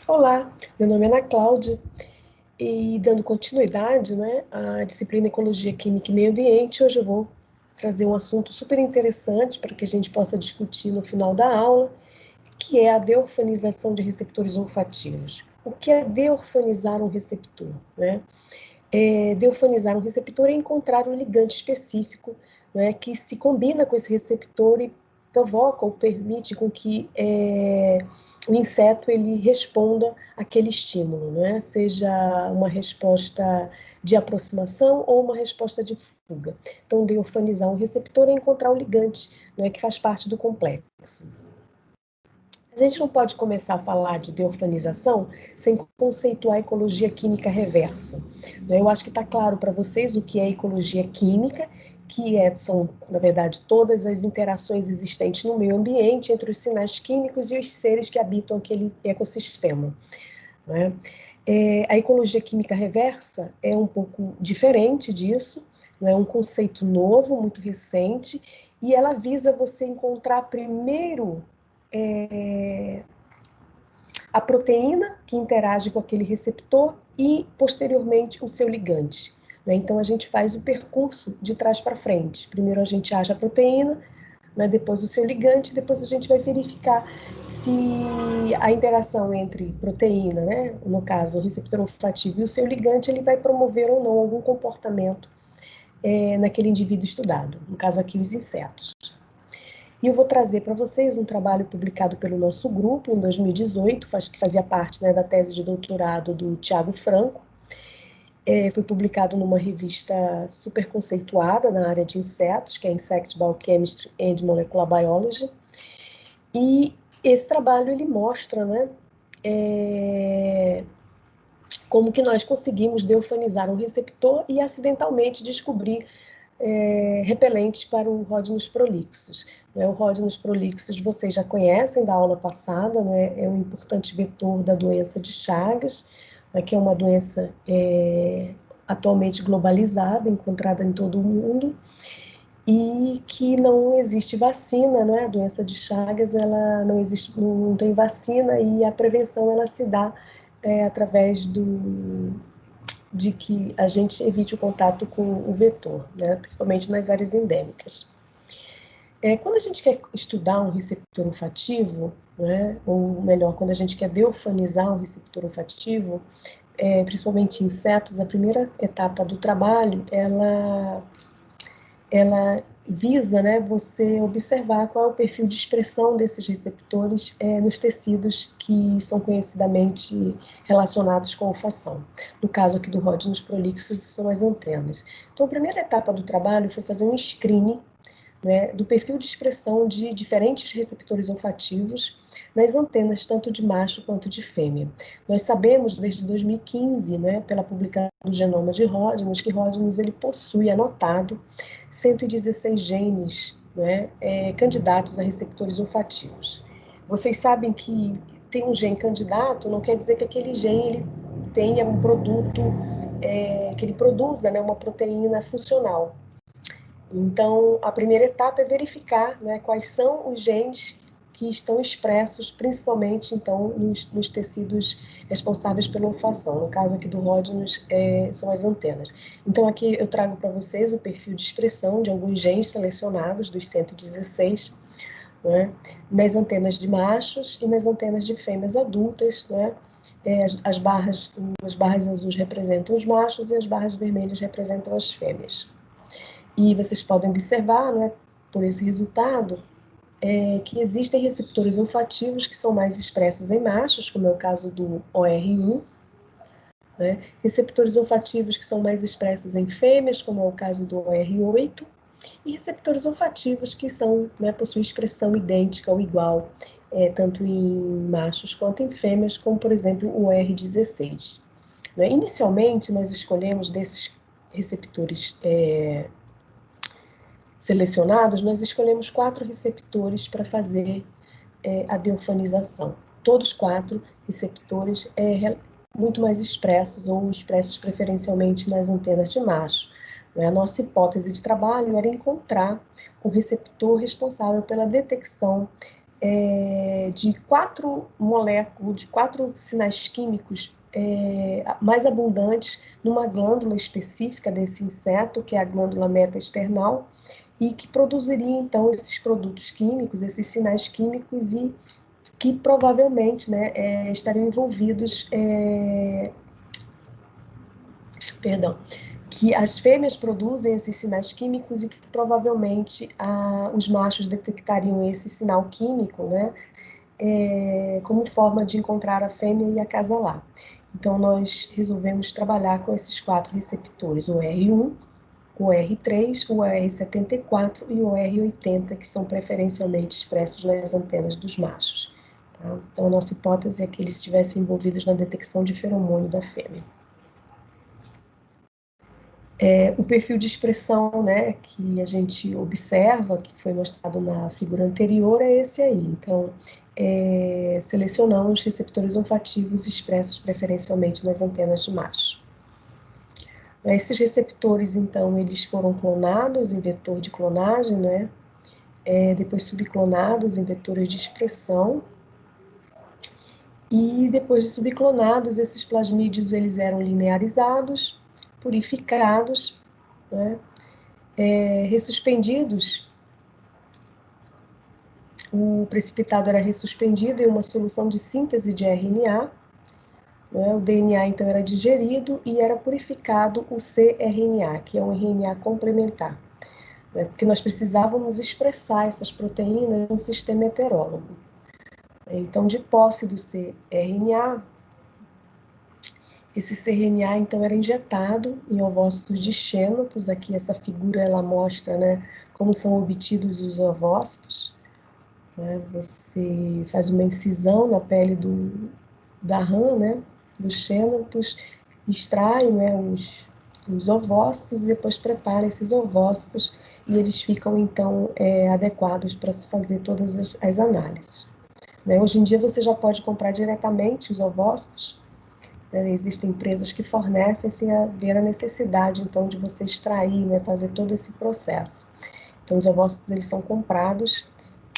Olá, meu nome é Ana Cláudia e dando continuidade, à disciplina Ecologia, Química e Meio Ambiente, hoje eu vou trazer um assunto super interessante para que a gente possa discutir no final da aula, que é a deorfanização de receptores olfativos. O que é deorfanizar um receptor? Deorfanizar um receptor é encontrar um ligante específico, que se combina com esse receptor e provoca ou permite com que o inseto ele responda àquele estímulo, seja uma resposta de aproximação ou uma resposta de fuga. Então, deorfanizar um receptor é encontrar um ligante, que faz parte do complexo. A gente não pode começar a falar de deorfanização sem conceituar a ecologia química reversa. Eu acho que está claro para vocês o que é ecologia química, são, na verdade, todas as interações existentes no meio ambiente entre os sinais químicos e os seres que habitam aquele ecossistema. A ecologia química reversa é um pouco diferente disso, é um conceito novo, muito recente, e ela visa você encontrar primeiro a proteína que interage com aquele receptor e, posteriormente, o seu ligante. Então, a gente faz o percurso de trás para frente. Primeiro a gente acha a proteína, depois o seu ligante, depois a gente vai verificar se a interação entre proteína, no caso, o receptor olfativo e o seu ligante, ele vai promover ou não algum comportamento naquele indivíduo estudado, no caso aqui os insetos. E eu vou trazer para vocês um trabalho publicado pelo nosso grupo em 2018, que fazia parte da tese de doutorado do Tiago Franco. Foi publicado numa revista super conceituada na área de insetos, que é Insect Biochemistry and Molecular Biology. E esse trabalho ele mostra como que nós conseguimos deorfanizar um receptor e acidentalmente descobrir repelentes para o Rhodinus prolixus. O Rhodinus prolixus vocês já conhecem da aula passada, é um importante vetor da doença de Chagas, que é uma doença atualmente globalizada, encontrada em todo o mundo, e que não existe vacina, a doença de Chagas, ela não tem vacina, e a prevenção ela se dá através de que a gente evite o contato com o vetor, principalmente nas áreas endêmicas. Quando a gente quer estudar um receptor olfativo, ou melhor, quando a gente quer deorfanizar um receptor olfativo, principalmente insetos, a primeira etapa do trabalho, ela visa você observar qual é o perfil de expressão desses receptores nos tecidos que são conhecidamente relacionados com a olfação. No caso aqui do Rhodinus prolixus, são as antenas. Então, a primeira etapa do trabalho foi fazer um screening do perfil de expressão de diferentes receptores olfativos nas antenas, tanto de macho quanto de fêmea. Nós sabemos, desde 2015, pela publicação do genoma de Rhodinus, que Rhodinus ele possui anotado 116 genes candidatos a receptores olfativos. Vocês sabem que tem um gene candidato, não quer dizer que aquele gene ele tenha um produto, que ele produza uma proteína funcional. Então, a primeira etapa é verificar quais são os genes que estão expressos, principalmente, então, nos tecidos responsáveis pela olfação. No caso aqui do Rhodinus, são as antenas. Então, aqui eu trago para vocês o perfil de expressão de alguns genes selecionados, dos 116, nas antenas de machos e nas antenas de fêmeas adultas, as barras azuis representam os machos e as barras vermelhas representam as fêmeas. E vocês podem observar, por esse resultado, que existem receptores olfativos que são mais expressos em machos, como é o caso do OR1, receptores olfativos que são mais expressos em fêmeas, como é o caso do OR8, e receptores olfativos que possuem expressão idêntica ou igual, tanto em machos quanto em fêmeas, como, por exemplo, o OR16. Inicialmente, nós escolhemos desses receptores selecionados, nós escolhemos 4 receptores para fazer a deorfanização. Todos 4 receptores muito mais expressos, ou expressos preferencialmente nas antenas de macho. A nossa hipótese de trabalho era encontrar um receptor responsável pela detecção de 4 moléculas, de 4 sinais químicos mais abundantes numa glândula específica desse inseto, que é a glândula metaesternal, e que produziria, então, esses produtos químicos, esses sinais químicos, e que provavelmente, né, estariam envolvidos, que as fêmeas produzem esses sinais químicos e que provavelmente os machos detectariam esse sinal químico, né, como forma de encontrar a fêmea e acasalar. Então, nós resolvemos trabalhar com esses 4 receptores, o R1, o R3, o R74 e o R80, que são preferencialmente expressos nas antenas dos machos. Tá? Então, a nossa hipótese é que eles estivessem envolvidos na detecção de feromônio da fêmea. O perfil de expressão, né, que a gente observa, que foi mostrado na figura anterior, é esse aí. Então, selecionamos receptores olfativos expressos preferencialmente nas antenas de macho. Esses receptores, então, eles foram clonados em vetor de clonagem, né? Depois subclonados em vetores de expressão. E depois de subclonados, esses plasmídios eles eram linearizados, purificados, né? Ressuspendidos. O precipitado era ressuspendido em uma solução de síntese de RNA, né? O DNA, então, era digerido e era purificado o cRNA, que é um RNA complementar, né? Porque nós precisávamos expressar essas proteínas no sistema heterólogo. Então, de posse do cRNA, esse cRNA, então, era injetado em ovócitos de xênopos. Aqui essa figura, ela mostra, né, como são obtidos os ovócitos. Né? Você faz uma incisão na pele da rã, né, dos xênopos, extrai, né, os ovócitos e depois prepara esses ovócitos e eles ficam, então, adequados para se fazer todas as análises. Né? Hoje em dia você já pode comprar diretamente os ovócitos, né? Existem empresas que fornecem sem haver a necessidade, então, de você extrair, né, fazer todo esse processo. Então, os ovócitos, eles são comprados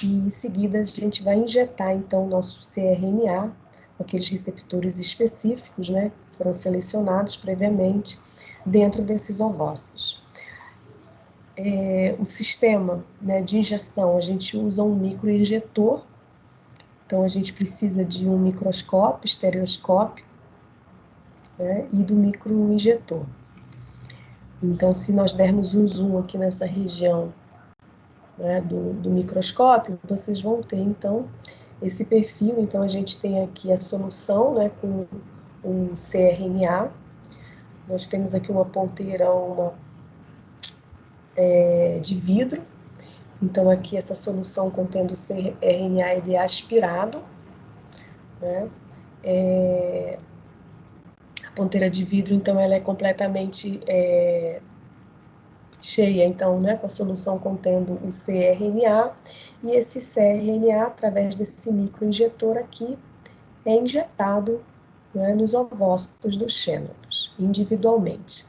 e, em seguida, a gente vai injetar, então, o nosso cRNA, aqueles receptores específicos, né, que foram selecionados previamente, dentro desses ovócitos. O sistema, né, de injeção, a gente usa um microinjetor. Então, a gente precisa de um microscópio, estereoscópio, né, e do microinjetor. Então, se nós dermos um zoom aqui nessa região, né, do microscópio, vocês vão ter, então, esse perfil. Então, a gente tem aqui a solução, né, com um cRNA. Nós temos aqui uma ponteira de vidro. Então, aqui essa solução contendo o cRNA, ele é aspirado, né? A ponteira de vidro, então, ela é completamente cheia, então, né, com a solução contendo o cRNA, e esse cRNA, através desse microinjetor aqui, é injetado, né, nos ovócitos dos xênopos, individualmente.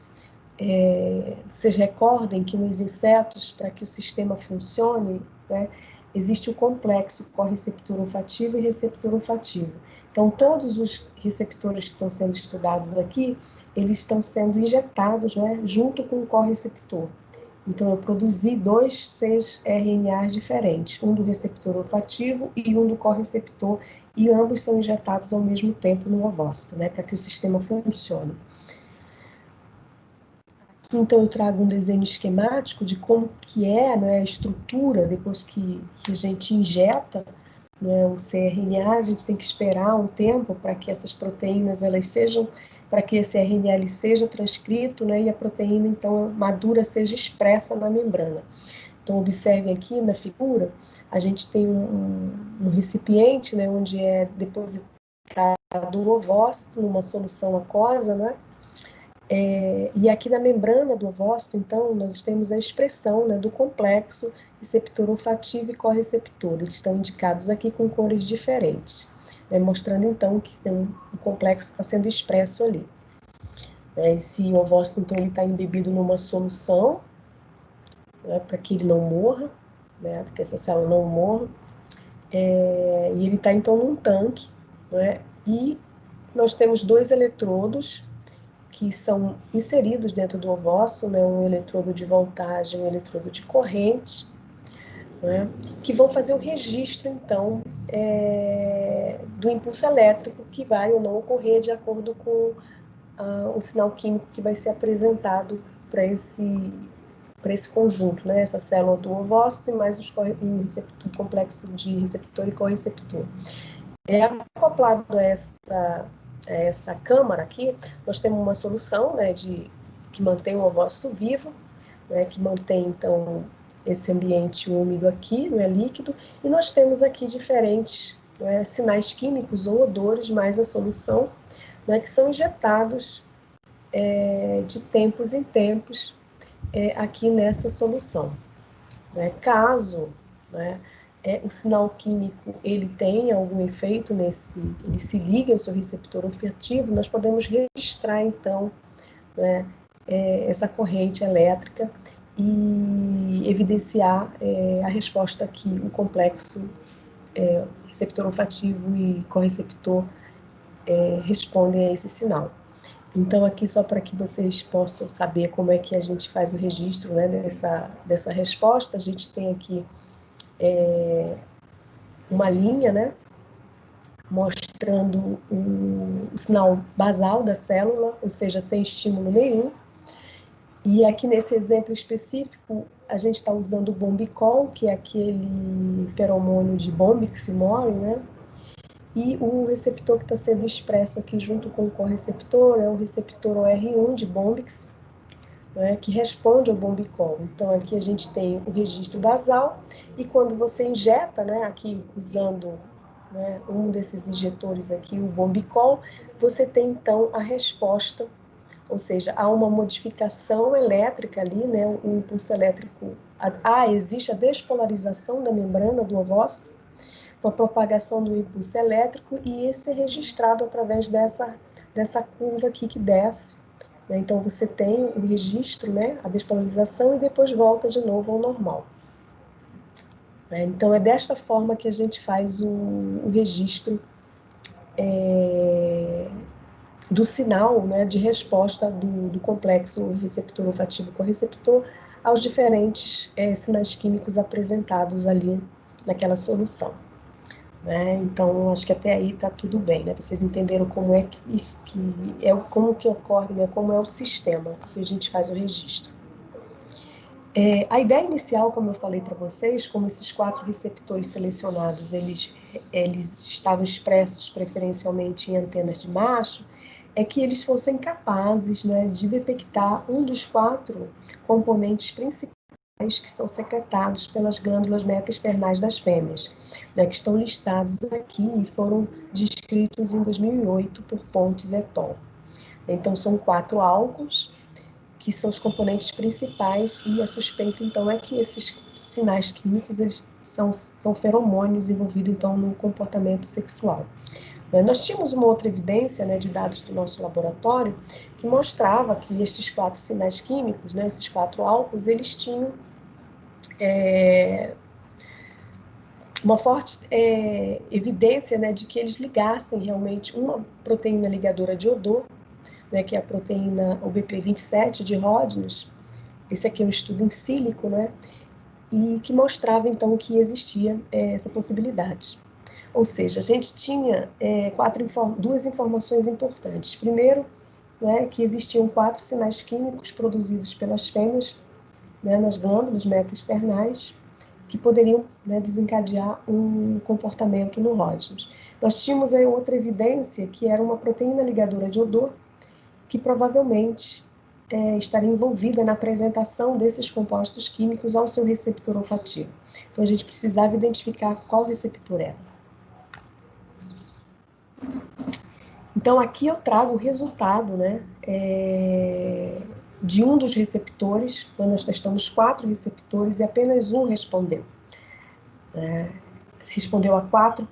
Vocês recordem que nos insetos, para que o sistema funcione, né, existe o complexo correceptor olfativo e receptor olfativo. Então, todos os receptores que estão sendo estudados aqui, eles estão sendo injetados, né, junto com o correceptor. Então, eu produzi 2 cRNAs diferentes, um do receptor olfativo e um do correceptor, e ambos são injetados ao mesmo tempo no ovócito, né, para que o sistema funcione. Aqui, então, eu trago um desenho esquemático de como que é, né, a estrutura depois que a gente injeta, né, o cRNA. A gente tem que esperar um tempo para que essas proteínas, elas sejam, para que esse RNA ele seja transcrito, né, e a proteína, então, madura, seja expressa na membrana. Então, observem aqui na figura, a gente tem um recipiente, né, onde é depositado o ovócito numa solução aquosa, né, e aqui na membrana do ovócito, então, nós temos a expressão, né, do complexo receptor olfativo e correceptor. Eles estão indicados aqui com cores diferentes, né, mostrando, então, que o complexo está sendo expresso ali. Esse ovócito, então, ele está embebido numa solução, né, para que ele não morra, né, que essa célula não morra. E ele está, então, num tanque, né? E nós temos 2 eletrodos que são inseridos dentro do ovócito, né? Um eletrodo de voltagem, um eletrodo de corrente, né? Que vão fazer o registro, então, do impulso elétrico que vai ou não ocorrer de acordo com o sinal químico que vai ser apresentado para esse conjunto, né? Essa célula do ovócito e mais um receptor, complexo de receptor e correceptor. Acoplado a essa câmara aqui, nós temos uma solução, né, que mantém o ovócito vivo, né, que mantém, então, esse ambiente úmido aqui, né, líquido, e nós temos aqui diferentes, né, sinais químicos ou odores, mais a solução, né, que são injetados de tempos em tempos aqui nessa solução. Né? Caso, né, o sinal químico ele tenha algum efeito ele se liga ao seu receptor olfativo, nós podemos registrar, então, né, essa corrente elétrica e evidenciar a resposta que o complexo receptor olfativo e correceptor respondem a esse sinal. Então, aqui só para que vocês possam saber como é que a gente faz o registro, né, dessa resposta, a gente tem aqui uma linha, né, mostrando o sinal basal da célula, ou seja, sem estímulo nenhum. E aqui nesse exemplo específico, a gente está usando o bombicol, que é aquele feromônio de Bombyx mori, né? E o receptor que está sendo expresso aqui junto com o correceptor é o receptor OR1 de Bombyx, né, que responde ao bombicol. Então, aqui a gente tem o registro basal, e quando você injeta, né, aqui usando, né, um desses injetores aqui, o bombicol, você tem, então, a resposta, ou seja, há uma modificação elétrica ali, né, um impulso elétrico, existe a despolarização da membrana do ovócito, com a propagação do impulso elétrico, e isso é registrado através dessa curva aqui que desce. Então, você tem o registro, né, a despolarização, e depois volta de novo ao normal. Então, é desta forma que a gente faz o registro do sinal, né, de resposta do complexo receptor olfativo correceptor aos diferentes sinais químicos apresentados ali naquela solução. Então, acho que até aí está tudo bem, né? Vocês entenderam como é como que ocorre, né? Como é o sistema que a gente faz o registro. A ideia inicial, como eu falei para vocês, como esses 4 receptores selecionados, eles estavam expressos preferencialmente em antenas de macho, é que eles fossem capazes, né, de detectar um dos 4 componentes principais que são secretados pelas glândulas metaesternais das fêmeas, né, que estão listados aqui e foram descritos em 2008 por Pontes et al. Então, são 4 álcools, que são os componentes principais, e a suspeita, então, é que esses sinais químicos eles são feromônios envolvidos, então, no comportamento sexual. Nós tínhamos uma outra evidência, né, de dados do nosso laboratório, que mostrava que estes 4 sinais químicos, né, esses 4 álcools, eles tinham uma forte evidência, né, de que eles ligassem realmente uma proteína ligadora de odor, né, que é a proteína OBP27 de Rhodines. Esse aqui é um estudo em sílico, né, e que mostrava, então, que existia essa possibilidade. Ou seja, a gente tinha 2 informações importantes. Primeiro, né, que existiam 4 sinais químicos produzidos pelas fêmeas, né, nas glândulas metaesternais, que poderiam, né, desencadear um comportamento no Rhodines. Nós tínhamos aí outra evidência, que era uma proteína ligadora de odor, que provavelmente estaria envolvida na apresentação desses compostos químicos ao seu receptor olfativo. Então, a gente precisava identificar qual receptor era. Então, aqui eu trago o resultado, né, de um dos receptores. Então, nós testamos 4 receptores e apenas um respondeu. Respondeu a 4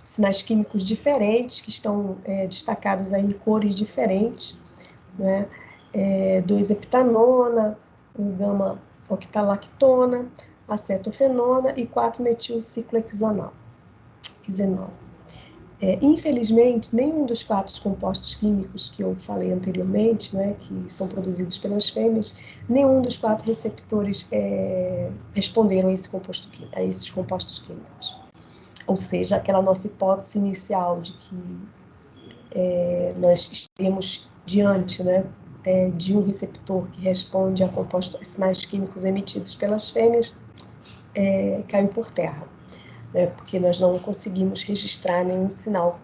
sinais químicos diferentes, que estão destacados aí em cores diferentes, né? 2-heptanona, 1 gama-octalactona, acetofenona e 4-metilciclohexanol. Infelizmente, nenhum dos 4 compostos químicos que eu falei anteriormente, né, que são produzidos pelas fêmeas, nenhum dos 4 receptores responderam a esses compostos químicos. Ou seja, aquela nossa hipótese inicial de que nós estaremos diante, né, de um receptor que responde a sinais químicos emitidos pelas fêmeas, caiu por terra, né, porque nós não conseguimos registrar nenhum sinal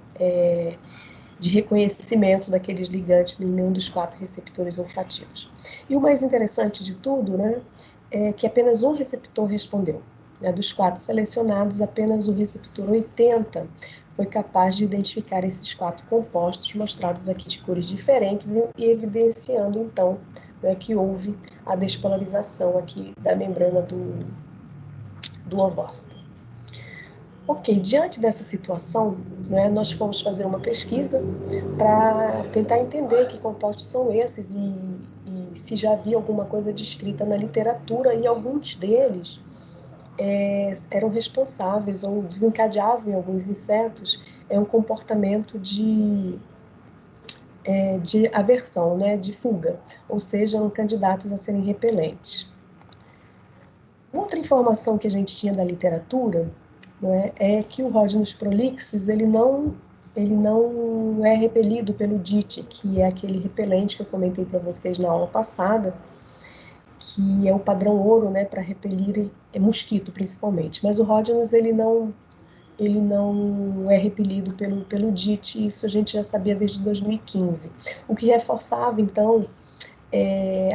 de reconhecimento daqueles ligantes em nenhum dos 4 receptores olfativos. E o mais interessante de tudo, né, é que apenas um receptor respondeu. Né, dos 4 selecionados, apenas o receptor 80 foi capaz de identificar esses 4 compostos, mostrados aqui de cores diferentes, e evidenciando, então, né, que houve a despolarização aqui da membrana do ovócito. Ok, diante dessa situação, né, nós fomos fazer uma pesquisa para tentar entender que compostos são esses e se já havia alguma coisa descrita na literatura, e alguns deles eram responsáveis ou desencadeavam em alguns insetos um comportamento de aversão, né, de fuga, ou seja, eram candidatos a serem repelentes. Outra informação que a gente tinha da literatura, é que o Rhodinus prolixus ele não é repelido pelo DIT, que é aquele repelente que eu comentei para vocês na aula passada, que é o padrão ouro, né, para repelir mosquito principalmente. Mas o Rhodinus ele não é repelido pelo DIT, isso a gente já sabia desde 2015. O que reforçava, então,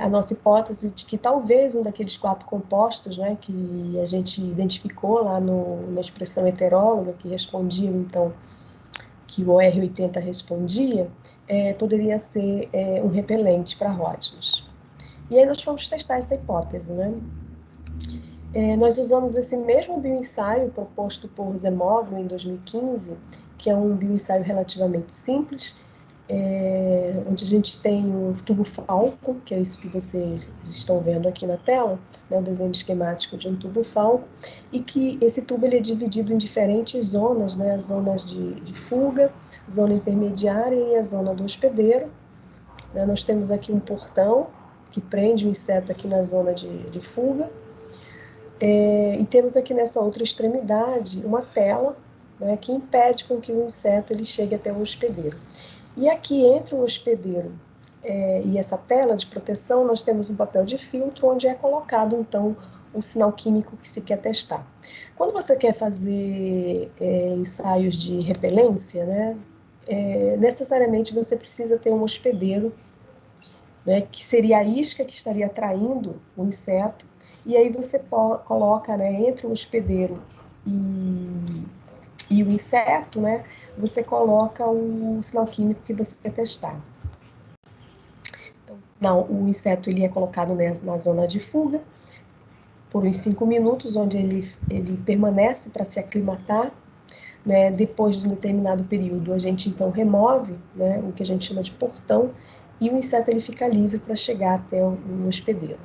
a nossa hipótese de que talvez um daqueles 4 compostos, né, que a gente identificou lá na expressão heteróloga, que respondiam, então, que o OR80 respondia, poderia ser um repelente para Rhodinus. E aí nós fomos testar essa hipótese, né? Nós usamos esse mesmo bioensaio proposto por Zemoglu em 2015, que é um bioensaio relativamente simples, onde a gente tem o tubo Falco, que é isso que vocês estão vendo aqui na tela, né, o desenho esquemático de um tubo Falco, e que esse tubo ele é dividido em diferentes zonas, né, as zonas de fuga, zona intermediária e a zona do hospedeiro. Né, nós temos aqui um portão que prende o inseto aqui na zona de fuga, e temos aqui nessa outra extremidade uma tela, né, que impede com que o inseto ele chegue até o hospedeiro. E aqui entre o hospedeiro e essa tela de proteção, nós temos um papel de filtro onde é colocado, então, o sinal químico que se quer testar. Quando você quer fazer ensaios de repelência, né, necessariamente você precisa ter um hospedeiro, né, que seria a isca que estaria atraindo o inseto, e aí você coloca, né, entre o hospedeiro e o inseto, né, você coloca o sinal químico que você quer testar. Então, o inseto ele é colocado, né, na zona de fuga por uns 5 minutos, onde ele permanece para se aclimatar. Né, depois de um determinado período, a gente então remove, né, o que a gente chama de portão, e o inseto ele fica livre para chegar até o hospedeiro.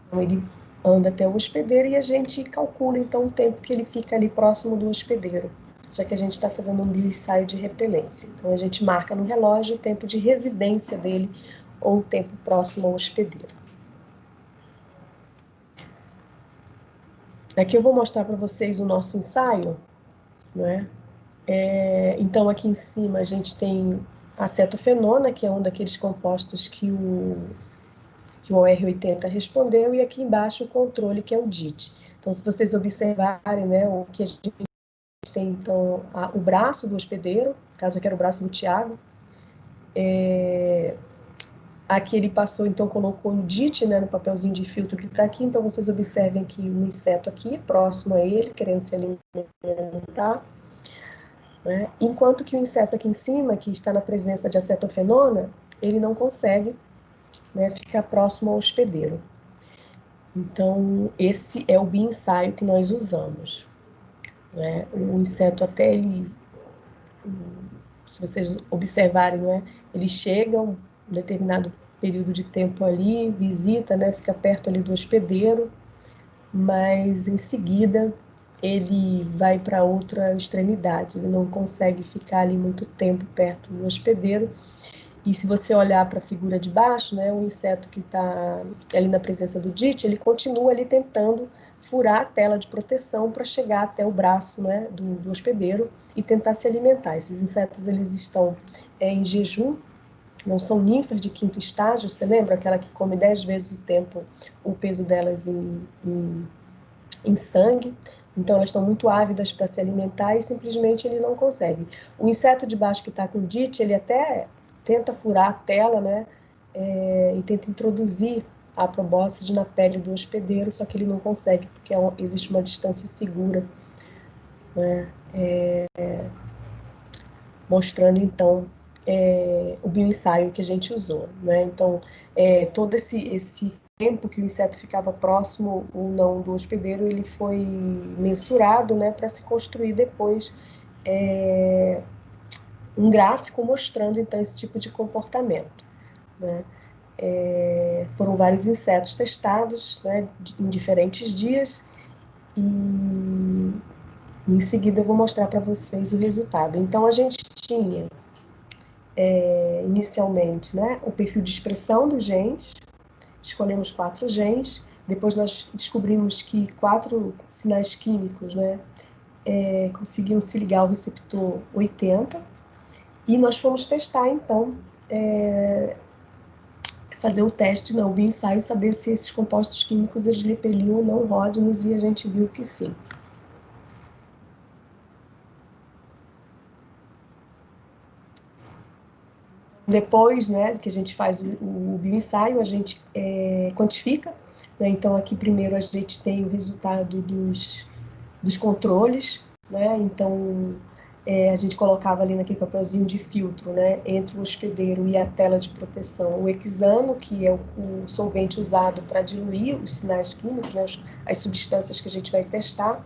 Então, ele anda até o hospedeiro e a gente calcula então o tempo que ele fica ali próximo do hospedeiro, já que a gente está fazendo um bioensaio de repelência. Então a gente marca no relógio o tempo de residência dele ou o tempo próximo ao hospedeiro. Aqui eu vou mostrar para vocês o nosso ensaio, né? Então aqui em cima a gente tem a acetofenona, que é um daqueles compostos que o OR80 respondeu, e aqui embaixo o controle, que é o DIT. Então, se vocês observarem, né, o que a gente tem, então, o braço do hospedeiro, no caso aqui era o braço do Tiago, aqui ele passou, então, colocou o DIT, né, no papelzinho de filtro que está aqui, então vocês observem que o inseto aqui, próximo a ele, querendo se alimentar, né, enquanto que o inseto aqui em cima, que está na presença de acetofenona, ele não consegue, né, ficar próximo ao hospedeiro. Então, esse é o bioensaio que nós usamos. Né? O inseto até ele, se vocês observarem, né, ele chega a um determinado período de tempo ali, visita, né, fica perto ali do hospedeiro, mas em seguida ele vai para outra extremidade, ele não consegue ficar ali muito tempo perto do hospedeiro. E se você olhar para a figura de baixo, né, o inseto que está ali na presença do DIT, ele continua ali tentando furar a tela de proteção para chegar até o braço, né, do hospedeiro e tentar se alimentar. Esses insetos eles estão em jejum, não são ninfas de quinto estágio, você lembra? Aquela que come 10 vezes o peso delas em sangue. Então elas estão muito ávidas para se alimentar e simplesmente ele não consegue. O inseto de baixo que está com DIT, ele até tenta furar a tela, né, e tenta introduzir a probóscide na pele do hospedeiro, só que ele não consegue, porque existe uma distância segura, né, mostrando então o bioensaio que a gente usou, né? Então, todo esse tempo que o inseto ficava próximo ou não do hospedeiro, ele foi mensurado, né, para se construir depois um gráfico mostrando então esse tipo de comportamento, né? Foram vários insetos testados, né, em diferentes dias e em seguida eu vou mostrar para vocês o resultado. Então a gente tinha inicialmente, né, o perfil de expressão dos genes, escolhemos 4 genes, depois nós descobrimos que 4 sinais químicos, né, conseguiam se ligar ao receptor 80, e nós fomos testar, então, fazer o teste, não, o bioensaio, saber se esses compostos químicos eles repeliam ou não ródinos, e a gente viu que sim. Depois, né, que a gente faz o bioensaio, a gente quantifica, né, então aqui primeiro a gente tem o resultado dos controles, né, então a gente colocava ali naquele papelzinho de filtro, né, entre o hospedeiro e a tela de proteção, o hexano, que é o solvente usado para diluir os sinais químicos, né, as substâncias que a gente vai testar,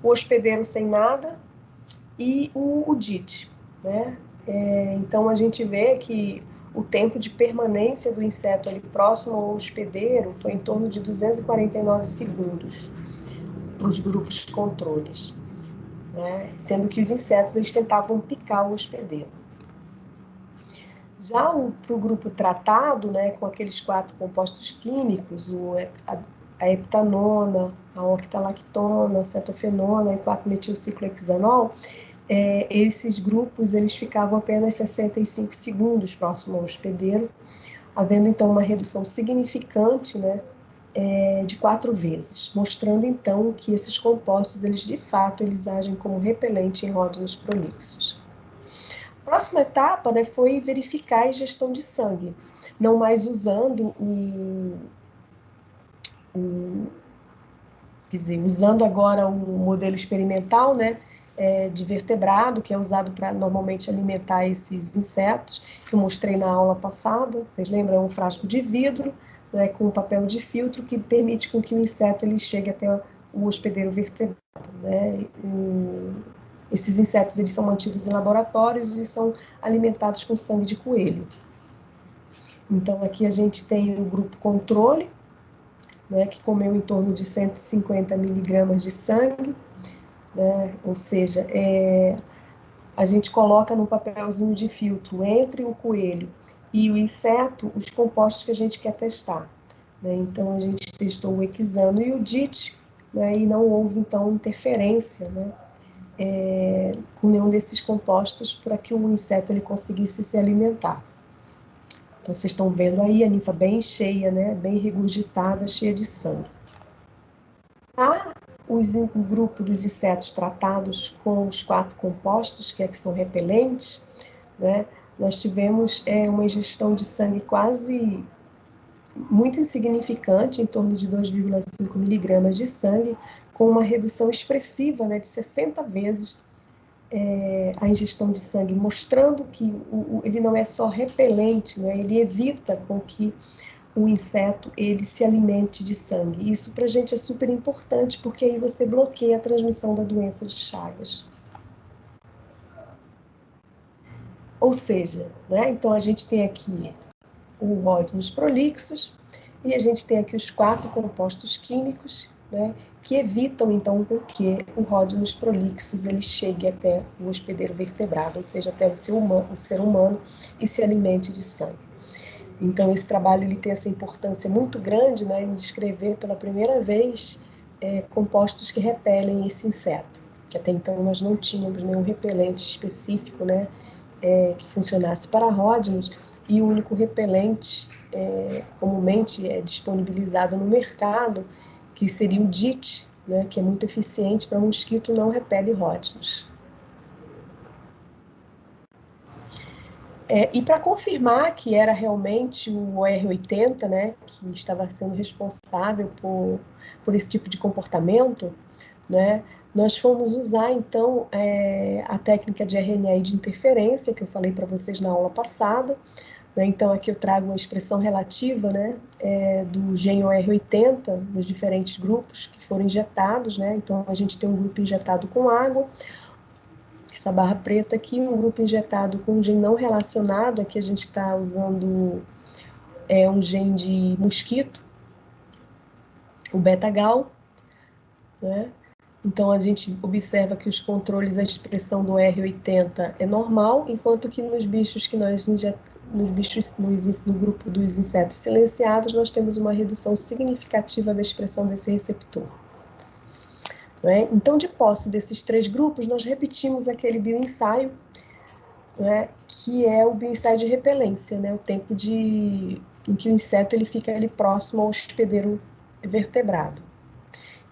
o hospedeiro sem nada e o DIT, né. Então a gente vê que o tempo de permanência do inseto ali próximo ao hospedeiro foi em torno de 249 segundos para os grupos controles, né? Sendo que os insetos eles tentavam picar o hospedeiro. Já para o grupo tratado, né, com aqueles 4 compostos químicos, a heptanona, a octalactona, a cetofenona e 4-metilciclohexanol, esses grupos eles ficavam apenas 65 segundos próximo ao hospedeiro, havendo então uma redução significante, né, de 4 vezes, mostrando então que esses compostos eles de fato eles agem como repelente em ródinos prolixos. A próxima etapa, né, foi verificar a ingestão de sangue, não mais usando usando agora o modelo experimental, né, de vertebrado, que é usado para normalmente alimentar esses insetos, que eu mostrei na aula passada, vocês lembram? É um frasco de vidro, né, com um papel de filtro que permite com que o inseto ele chegue até o hospedeiro vertebrado, né? Esses insetos eles são mantidos em laboratórios e são alimentados com sangue de coelho. Então aqui a gente tem o grupo controle, né, que comeu em torno de 150 miligramas de sangue, né, ou seja, a gente coloca num papelzinho de filtro entre o coelho e o inseto os compostos que a gente quer testar, né? Então a gente testou o hexano e o DIT, né, e não houve então interferência, né, com nenhum desses compostos para que o inseto ele conseguisse se alimentar. Então vocês estão vendo aí a ninfa bem cheia, né, bem regurgitada, cheia de sangue. O grupo dos insetos tratados com os 4 compostos, que são repelentes, né, nós tivemos uma ingestão de sangue quase muito insignificante, em torno de 2,5 miligramas de sangue, com uma redução expressiva, né, de 60 vezes a ingestão de sangue, mostrando que ele não é só repelente, né, ele evita com que o inseto ele se alimente de sangue. Isso para a gente é super importante, porque aí você bloqueia a transmissão da doença de Chagas. Ou seja, né, então a gente tem aqui o Rhodinus prolixus, e a gente tem aqui os 4 compostos químicos, né, que evitam, então, com que o Rhodinus prolixus ele chegue até o hospedeiro vertebrado, ou seja, até o ser humano, e se alimente de sangue. Então, esse trabalho ele tem essa importância muito grande, né, em descrever pela primeira vez compostos que repelem esse inseto, que até então nós não tínhamos nenhum repelente específico, né, que funcionasse para Rhodinus, e o único repelente comumente disponibilizado no mercado, que seria o DIT, né, que é muito eficiente para mosquito, não repele Rhodinus. E para confirmar que era realmente o OR80, né, que estava sendo responsável por esse tipo de comportamento, né, nós fomos usar, então, a técnica de RNA de interferência, que eu falei para vocês na aula passada, né. Então, aqui eu trago uma expressão relativa, né, do gene OR80, nos diferentes grupos que foram injetados, né. Então, a gente tem um grupo injetado com água, essa barra preta aqui, um grupo injetado com um gene não relacionado, aqui a gente está usando um gene de mosquito, o beta-gal, né? Então, a gente observa que os controles, a expressão do R80 é normal, enquanto que nos bichos que nós no grupo dos insetos silenciados, nós temos uma redução significativa da expressão desse receptor. Né? Então, de posse desses 3 grupos, nós repetimos aquele bioensaio, né, que é o bioensaio de repelência, né, o tempo em que o inseto ele fica ali próximo ao hospedeiro vertebrado.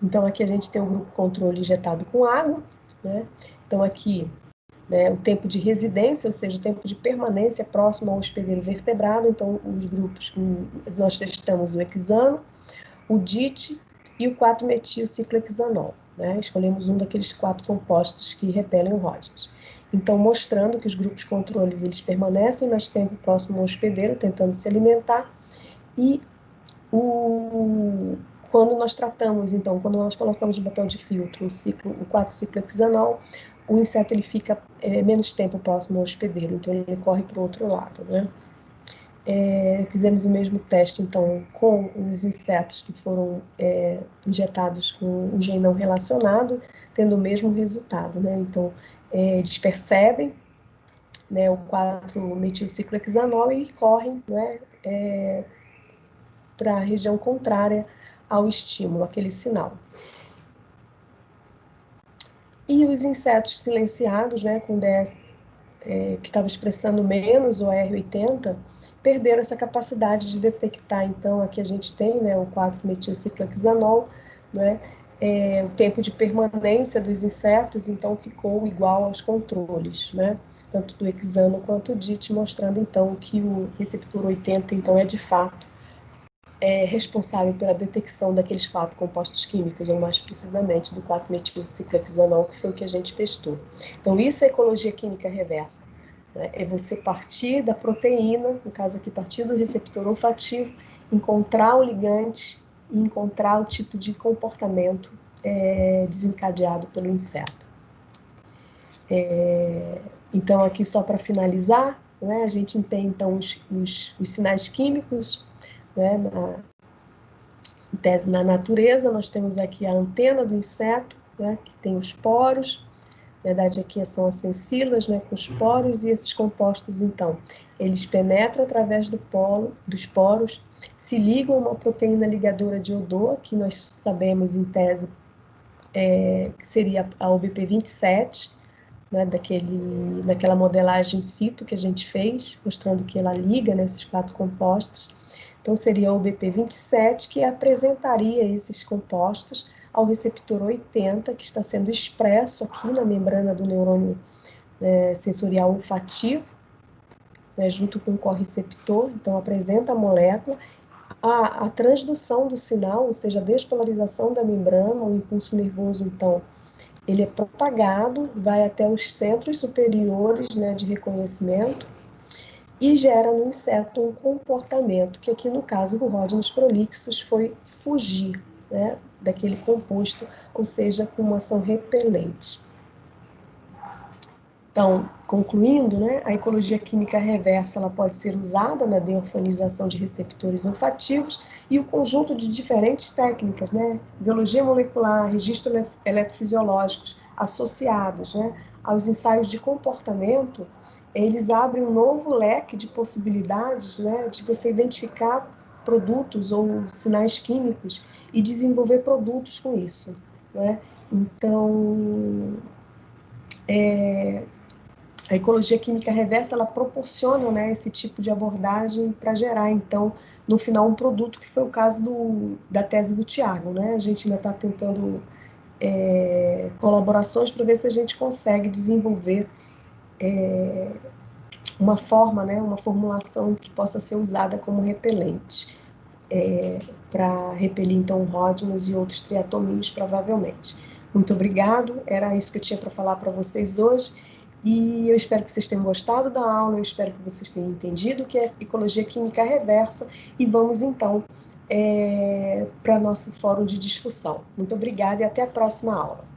Então, aqui a gente tem o grupo controle injetado com água, né? Então, aqui, né, o tempo de residência, ou seja, o tempo de permanência próximo ao hospedeiro vertebrado. Então, os grupos que nós testamos o hexano, o DIT e o 4-metilciclohexanol, né? Escolhemos um daqueles 4 compostos que repelem o Rhodinus. Então, mostrando que os grupos controles eles permanecem mais tempo próximo ao hospedeiro, tentando se alimentar, e quando nós tratamos, então, quando nós colocamos no papel de filtro o 4-ciclohexanol, o inseto ele fica menos tempo próximo ao hospedeiro, então ele corre para o outro lado, né? Fizemos o mesmo teste, então, com os insetos que foram injetados com um gene não relacionado, tendo o mesmo resultado, né? Então, eles percebem, né, o 4-metilciclohexanol e correm, né, para a região contrária ao estímulo, aquele sinal. E os insetos silenciados, né, com DS, que estava expressando menos o R80, perderam essa capacidade de detectar. Então, aqui a gente tem, né, o 4-metilciclohexanol, né, o tempo de permanência dos insetos, então, ficou igual aos controles, né, tanto do hexano quanto do DIT, mostrando, então, que o receptor 80, então, é de fato responsável pela detecção daqueles 4 compostos químicos, ou mais precisamente do 4-metilciclohexanol, que foi o que a gente testou. Então, isso é ecologia química reversa, né? É você partir da proteína, no caso aqui, partir do receptor olfativo, encontrar o ligante e encontrar o tipo de comportamento desencadeado pelo inseto. Então, aqui só para finalizar, né, a gente tem, então, os sinais químicos, né, em tese, na natureza, nós temos aqui a antena do inseto, né, que tem os poros. Na verdade, aqui são as sensilas, né, com os poros, e esses compostos, então, eles penetram através dos poros, se ligam a uma proteína ligadora de odor, que nós sabemos, em tese, que seria a OBP27, né, daquela modelagem in situ que a gente fez, mostrando que ela liga nesses 4 compostos. Então, seria o BP27 que apresentaria esses compostos ao receptor 80, que está sendo expresso aqui na membrana do neurônio sensorial olfativo, né, junto com o correceptor. Então, apresenta a molécula. A transdução do sinal, ou seja, a despolarização da membrana, o impulso nervoso, então, ele é propagado, vai até os centros superiores, né, de reconhecimento, e gera no inseto um comportamento, que aqui no caso do Rhodinus prolixus foi fugir, né, daquele composto, ou seja, com uma ação repelente. Então, concluindo, né, a ecologia química reversa ela pode ser usada na deorfanização de receptores olfativos e o conjunto de diferentes técnicas, né, biologia molecular, registros eletrofisiológicos associados, né, aos ensaios de comportamento, eles abrem um novo leque de possibilidades, né, de você identificar produtos ou sinais químicos e desenvolver produtos com isso, né? Então, a ecologia química reversa, ela proporciona, né, esse tipo de abordagem para gerar, então, no final, um produto, que foi o caso da tese do Tiago, né? A gente ainda está tentando colaborações para ver se a gente consegue desenvolver uma forma, né, uma formulação que possa ser usada como repelente, para repelir, então, ródinos e outros triatomíneos, provavelmente. Muito obrigado, era isso que eu tinha para falar para vocês hoje, e eu espero que vocês tenham gostado da aula, eu espero que vocês tenham entendido o que é ecologia química reversa, e vamos, então, para nosso fórum de discussão. Muito obrigada e até a próxima aula.